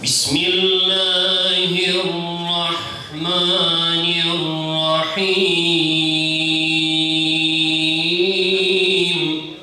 Bismillahirrahmanirrahim.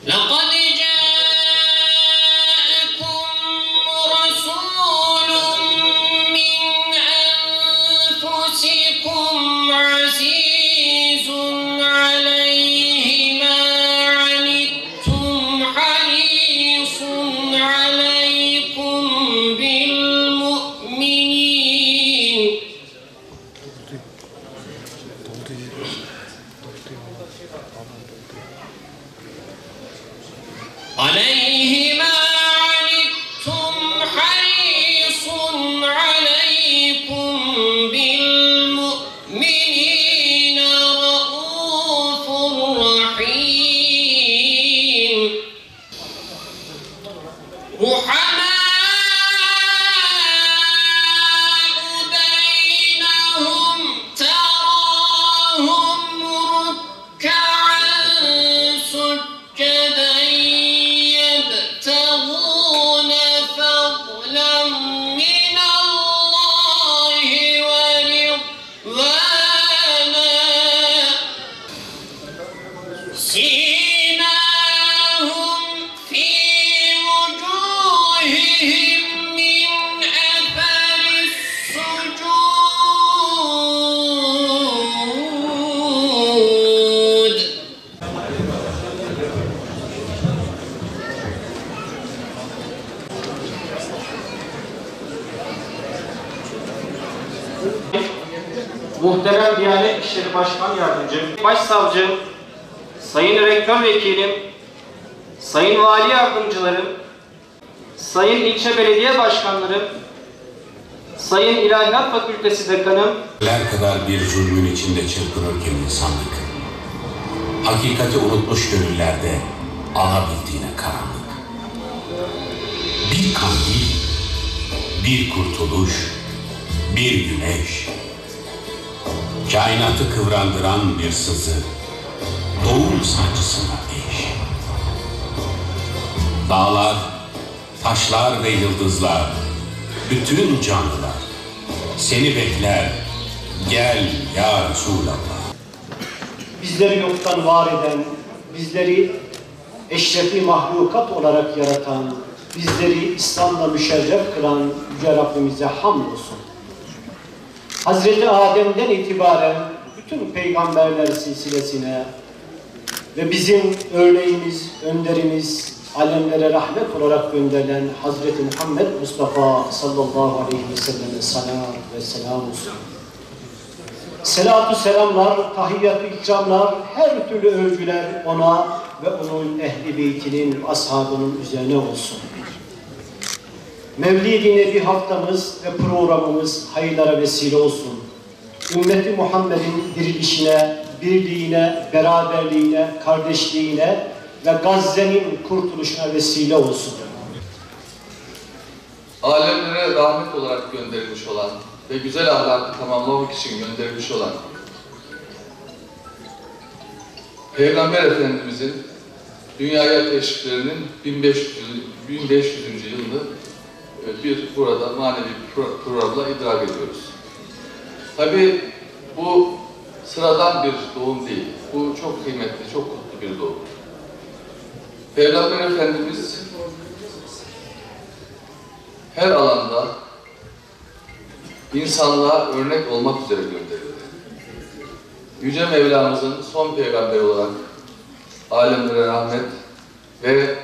Laqad ja'akum rasulun min anfusikum azizun alayhi ma anittum harisun alaykum bil mu'minin عليه ما عنتم حريص عليكم بالمؤمنين رؤوف رحيم رحماء بينهم تراهم ركعا سجدا يبتغون فضلا من الله ورضوانا سيماهم في وجوههم من أثر السجود Muhterem Diyanet İşleri Başkan Yardımcım, Başsavcım, Sayın Rektör Vekilim, Sayın Vali Yardımcılarım, Sayın İlçe Belediye Başkanlarım, Sayın İlahiyat Fakültesi Dekanım, Neler kadar bir zulmün içinde çırpınırken insanlık, hakikati unutmuş gönüllerde alabildiğine karanlık. Bir kandil, bir kurtuluş, bir güneş, kainatı kıvrandıran bir sızı, doğum sancısına eş. Dağlar, taşlar ve yıldızlar, bütün canlılar seni bekler, gel ya Resulallah. Bizleri yoktan var eden, bizleri eşrefi mahlukat olarak yaratan, bizleri İslam'la müşerref kılan Yüce Rabbimize hamdolsun. Hazreti Adem'den itibaren bütün peygamberler silsilesine ve bizim örneğimiz, önderimiz, alemlere rahmet olarak gönderilen Hazreti Muhammed Mustafa sallallahu aleyhi ve selleme salat ve selam olsun. Selatü selamlar, tahiyyat-ı ikramlar, her türlü övgüler ona ve onun ehli beytinin, ashabının üzerine olsun. Mevlid-i Nebi haftamız ve programımız hayırlara vesile olsun. Ümmeti Muhammed'in dirilişine, birliğine, beraberliğine, kardeşliğine ve Gazze'nin kurtuluşuna vesile olsun. Alemlere rahmet olarak gönderilmiş olan ve güzel ahlakı tamamlamak için gönderilmiş olan Peygamber Efendimizin dünyaya teşriflerinin 1500. yılını burada manevi programla idrak ediyoruz. Tabii bu sıradan bir doğum değil. Bu çok kıymetli, çok kutlu bir doğum. Peygamber Efendimiz her alanda insanlığa örnek olmak üzere gönderildi. Yüce Mevlamızın son peygamberi olarak alemlere rahmet ve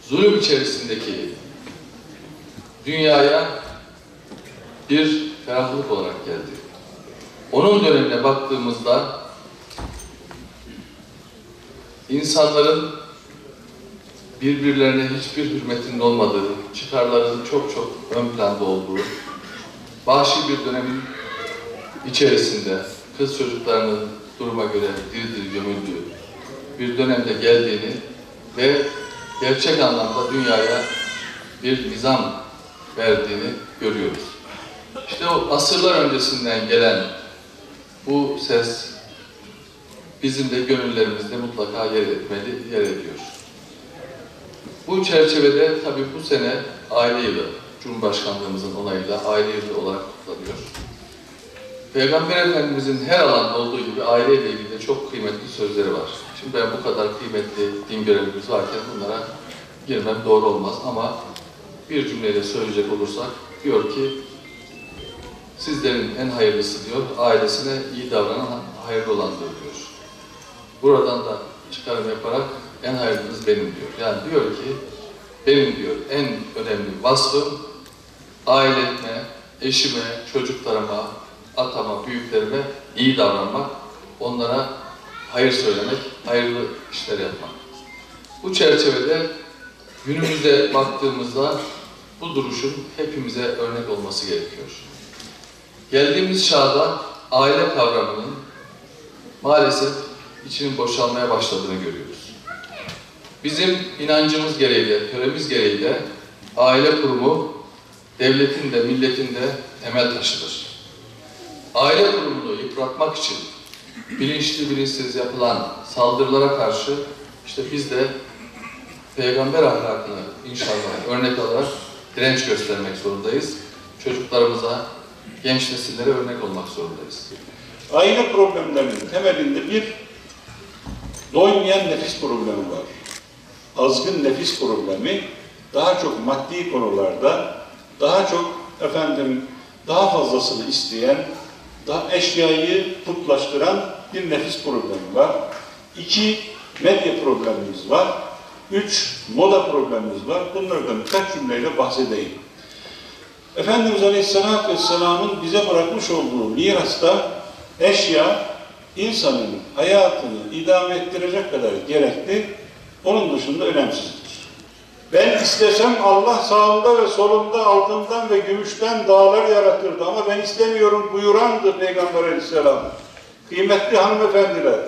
zulüm içerisindeki dünyaya bir ferahlık olarak geldi. Onun dönemine baktığımızda insanların birbirlerine hiçbir hürmetinin olmadığı, çıkarların çok çok ön planda olduğu, vahşi bir dönemin içerisinde kız çocuklarının duruma göre diri diri gömüldüğü bir dönemde geldiğini ve gerçek anlamda dünyaya bir nizam verdiğini görüyoruz. İşte o asırlar öncesinden gelen bu ses bizim de gönüllerimizde mutlaka yer ediyor. Bu çerçevede tabii bu sene aile yılı, Cumhurbaşkanlığımızın onayıyla aile yılı olarak kutlanıyor. Peygamber Efendimizin her alanda olduğu gibi aileyle ilgili de çok kıymetli sözleri var. Şimdi ben bu kadar kıymetli din görevlimiz varken bunlara girmem doğru olmaz ama bir cümleyle söyleyecek olursak diyor ki sizlerin en hayırlısı diyor, ailesine iyi davranan hayırlı olandır diyor. Buradan da çıkarım yaparak en hayırlınız benim diyor. Yani diyor ki benim diyor en önemli vasfım aileme, eşime, çocuklarıma, atama, büyüklerime iyi davranmak, onlara hayır söylemek, hayırlı işler yapmak. Bu çerçevede günümüze baktığımızda bu duruşun hepimize örnek olması gerekiyor. Geldiğimiz çağda aile kavramının maalesef içinin boşalmaya başladığını görüyoruz. Bizim inancımız gereğiyle, töremiz gereğiyle aile kurumu devletin de milletin de temel taşıdır. Aile kurumunu yıpratmak için bilinçli bilinçsiz yapılan saldırılara karşı işte biz de peygamber ahlakını inşallah örnek alarak direnç göstermek zorundayız. Çocuklarımıza, genç nesillere örnek olmak zorundayız. Aile problemlerinin temelinde bir doymayan nefis problemi var. Azgın nefis problemi daha çok maddi konularda, daha çok daha fazlasını isteyen, daha eşyayı putlaştıran bir nefis problemi var. 2, medya problemimiz var. 3, moda problemimiz var. Bunlardan birkaç cümleyle bahsedeyim. Efendimiz Aleyhisselatü Vesselam'ın bize bırakmış olduğu mirasta eşya, insanın hayatını idame ettirecek kadar gerekli, onun dışında önemsizdir. Ben istesem Allah sağımda ve solumda altından ve gümüşten dağlar yaratırdı ama ben istemiyorum buyurandı Peygamber Aleyhisselam. Kıymetli hanımefendiler,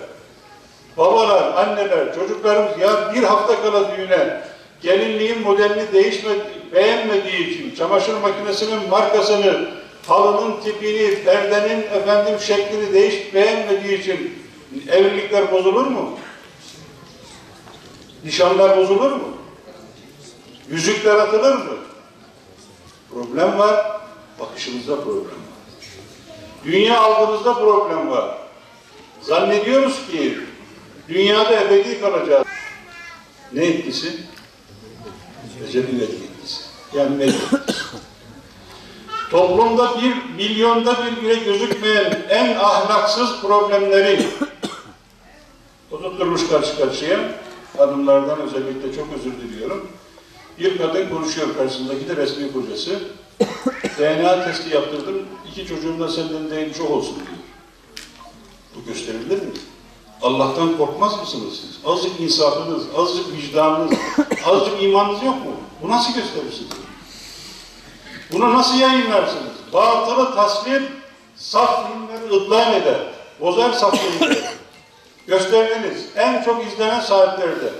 babalar, anneler, çocuklarımız ya bir hafta kala düğüne gelinliğin modelini beğenmediği için çamaşır makinesinin markasını, halının tipini, perdenin şeklini beğenmediği için evlilikler bozulur mu? Nişanlar bozulur mu? Yüzükler atılır mı? Problem var, bakışımızda problem var. Dünya algımızda problem var. Zannediyoruz ki dünyada ebedi kalacağız. Ne etkisi? Recep'in etkisi. Yani medya. Toplumda 1 milyonda bir bile gözükmeyen en ahlaksız problemleri oturtturmuş karşı karşıya. Kadınlardan özellikle çok özür diliyorum. Bir kadın konuşuyor karşısındaki de resmi kocası. DNA testi yaptırdım, 2 çocuğum da senden değilmiş o olsun diyor. Bu gösterilir mi? Allah'tan korkmaz mısınız siz? Azıcık insafınız, azıcık vicdanınız, azıcık imanınız yok mu? Bu nasıl gösterirsiniz? Bunu nasıl yayınlarsınız? Batılı tasvir, saf filmleri ıdlan eder, bozar saf filmleri. Gösteriniz en çok izlenen saatlerde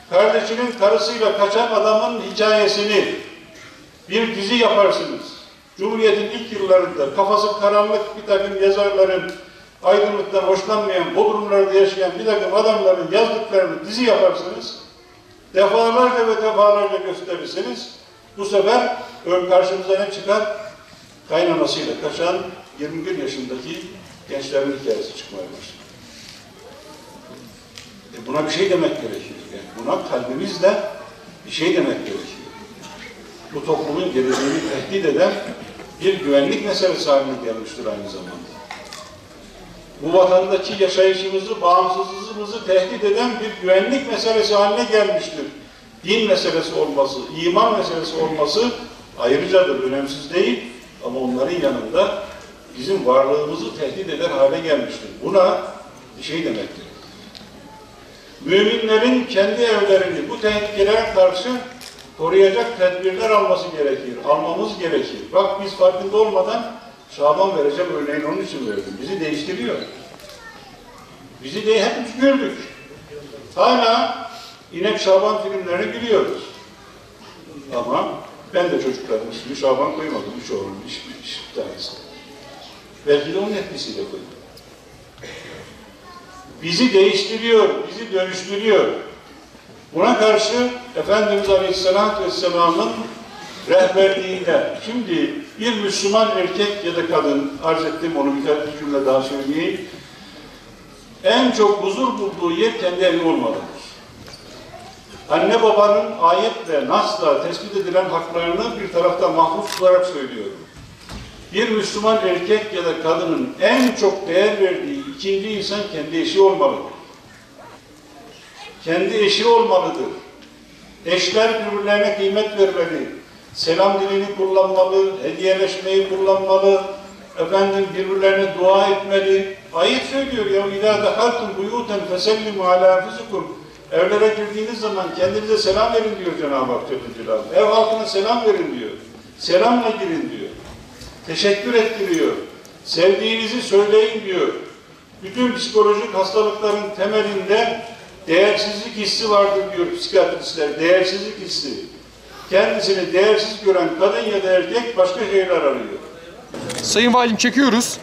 kardeşinin karısıyla kaçan adamın hikayesini bir dizi yaparsınız. Cumhuriyet'in ilk yıllarında kafası karanlık bir takım yazarların, aydınlıktan hoşlanmayan, Bodrumlarda yaşayan bir takım adamların yazdıklarını dizi yaparsınız. Defalarca ve defalarca gösterirsiniz. Bu sefer ön karşımıza ne çıkar? Kaynanasıyla kaçan 21 yaşındaki gençlerin hikayesi çıkmaya başlar. Buna bir şey demek gerekiyor. Yani buna kalbimizle bir şey demek gerekiyor. Bu toplumun geleceğini tehdit eden bir güvenlik meselesi haline gelmiştir aynı zamanda. Bu vatandaki yaşayışımızı, bağımsızlığımızı tehdit eden bir güvenlik meselesi haline gelmiştir. Din meselesi olması, iman meselesi olması ayrıcadır, önemsiz değil. Ama onların yanında bizim varlığımızı tehdit eder hale gelmiştir. Buna bir şey demek gerekiyor. Müminlerin kendi evlerini bu tehlikelere karşı koruyacak tedbirler alması gerekir, almamız gerekir. Bak biz farkında olmadan Şaban vereceğim örneğin onun için verdim. Bizi değiştiriyor. Bizi de hepimiz gördük. Hala İnek Şaban filmlerini biliyoruz. Ama ben de çocuklarım ismini Şaban koymadım. 3 oğlum, bir tanesi. Belki de onun etkisiyle koydum. Bizi değiştiriyor, bizi dönüştürüyor. Buna karşı Efendimiz Aleyhisselatü Vesselam'ın rehberliğinde. Şimdi bir Müslüman erkek ya da kadın, arz ettim onu bir cümle daha söyleyeyim, en çok huzur bulduğu yer kendi evi olmalıdır. Anne babanın ayetle, nasla tespit edilen haklarını bir tarafta mahfuz tutarak söylüyorum. Bir Müslüman erkek ya da kadının en çok değer verdiği ikinci insan kendi eşi olmalıdır. Kendi eşi olmalıdır. Eşler birbirlerine kıymet vermeli. Selam dilini kullanmalı, hediyeleşmeyi kullanmalı, efendim birbirlerine dua etmeli. Ayet söylüyor ya اِذَا دَخَلْتُمْ بُيُوتًا فَسَلِّمُوا عَلَى أَنْفُسِكُمْ. Evlere girdiğiniz zaman kendinize selam verin diyor Cenab-ı Hak Celle Celaluhu. Ev halkına selam verin diyor. Selamla girin diyor. Teşekkür ettiriyor. Sevdiğinizi söyleyin diyor. Bütün psikolojik hastalıkların temelinde değersizlik hissi vardır diyor psikiyatristler. Değersizlik hissi. Kendisini değersiz gören kadın ya da erkek başka şeyler arıyor. Sayın Valim çekiyoruz.